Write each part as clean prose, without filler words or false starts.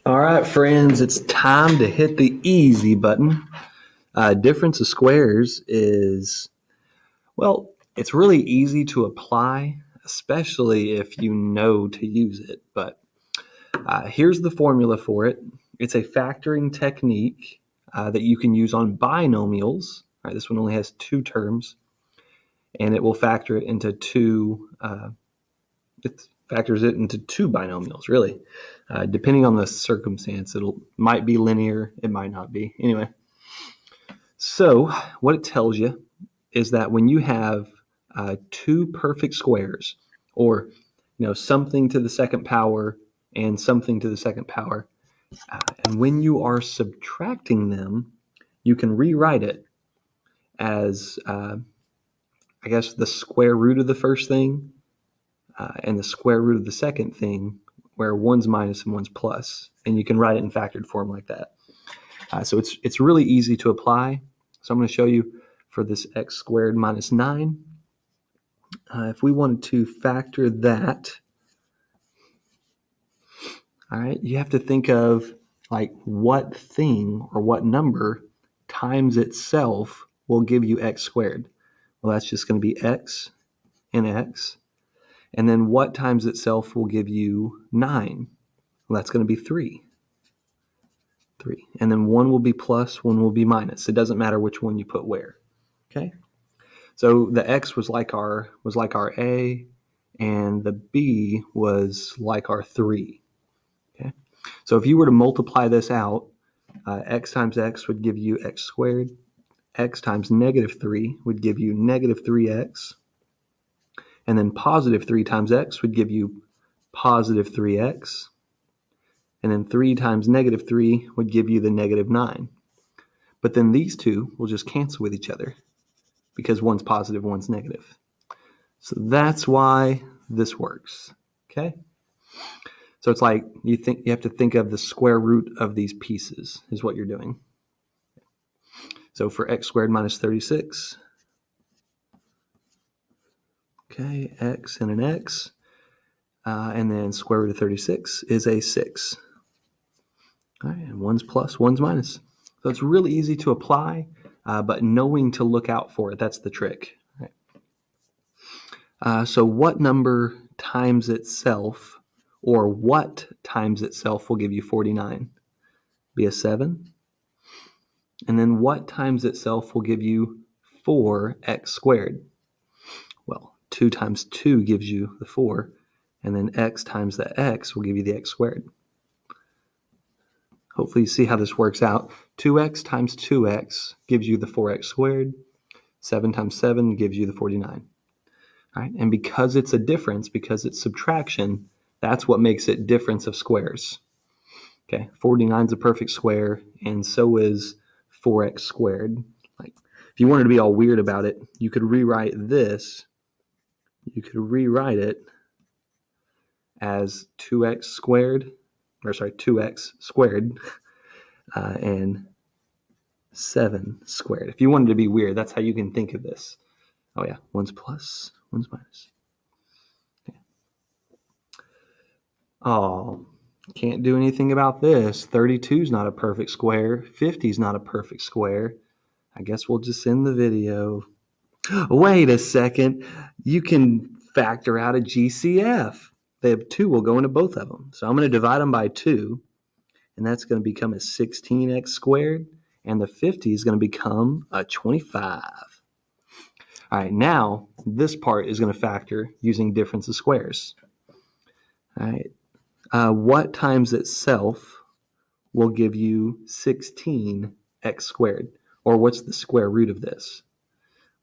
All right, friends, it's time to hit the easy button. Difference of squares is, well, it's really easy to apply, especially if you know to use it. But here's the formula for it. It's a factoring technique that you can use on binomials. All right, this one only has two terms, and it will factor it into two. It factors it into two binomials, really. Depending on the circumstance, it might be linear, it might not be. Anyway, so what it tells you is that when you have two perfect squares, or something to the second power and something to the second power, and when you are subtracting them, you can rewrite it as, I guess, the square root of the first thing and the square root of the second thing, where one's minus and one's plus, and you can write it in factored form like that. So it's really easy to apply. So I'm going to show you for this x squared minus 9. If we wanted to factor that, all right, you have to think of like what thing or what number times itself will give you x squared. Well, that's just going to be x and x. And then what times itself will give you 9? Well, that's going to be 3. 3. And then one will be plus, one will be minus. It doesn't matter which one you put where. Okay? So the x was like our a, and the b was like our 3. Okay? So if you were to multiply this out, x times x would give you x squared. X times negative 3 would give you negative 3x. And then positive 3 times x would give you positive 3x. And then 3 times negative 3 would give you the negative 9. But then these two will just cancel with each other because one's positive, one's negative. So that's why this works. Okay? So it's like you have to think of the square root of these pieces is what you're doing. So for x squared minus 36, okay, x and an x, and then square root of 36 is a 6. All right, and one's plus, one's minus. So it's really easy to apply, but knowing to look out for it, that's the trick. Right? So what number times itself, or what times itself will give you 49? Be a 7. And then what times itself will give you 4x squared? Well, 2 times 2 gives you the 4, and then x times the x will give you the x squared. Hopefully you see how this works out. 2x times 2x gives you the 4x squared. 7 times 7 gives you the 49. All right? And because it's a difference, because it's subtraction, that's what makes it difference of squares. Okay, 49 is a perfect square, and so is 4x squared. Like, if you wanted to be all weird about it, you could rewrite this. You could rewrite it as 2x squared, 2x squared, and 7 squared. If you wanted to be weird, that's how you can think of this. Oh yeah, one's plus, one's minus. Okay. Oh, can't do anything about this. 32 is not a perfect square. 50 is not a perfect square. I guess we'll just end the video. Wait a second. You can factor out a GCF. They have 2 will go into both of them. So I'm going to divide them by 2, and that's going to become a 16x squared, and the 50 is going to become a 25. All right, now this part is going to factor using difference of squares. All right, what times itself will give you 16x squared? Or what's the square root of this?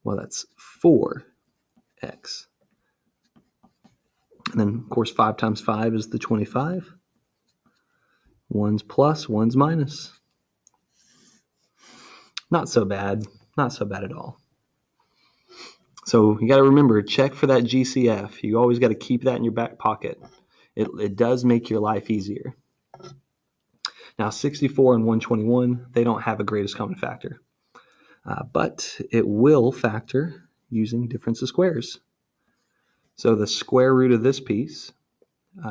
Well, that's 4x. And then, of course, 5 times 5 is the 25. One's plus, one's minus. Not so bad. Not so bad at all. So you got to remember, check for that GCF. You always got to keep that in your back pocket. It does make your life easier. Now, 64 and 121, they don't have a greatest common factor. But it will factor using difference of squares. So the square root of this piece,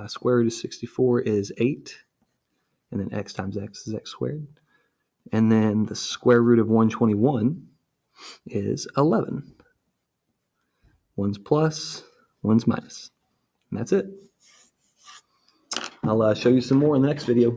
square root of 64 is 8. and then x times x is x squared. And then the square root of 121 is 11. One's plus, one's minus. And that's it. I'll show you some more in the next video.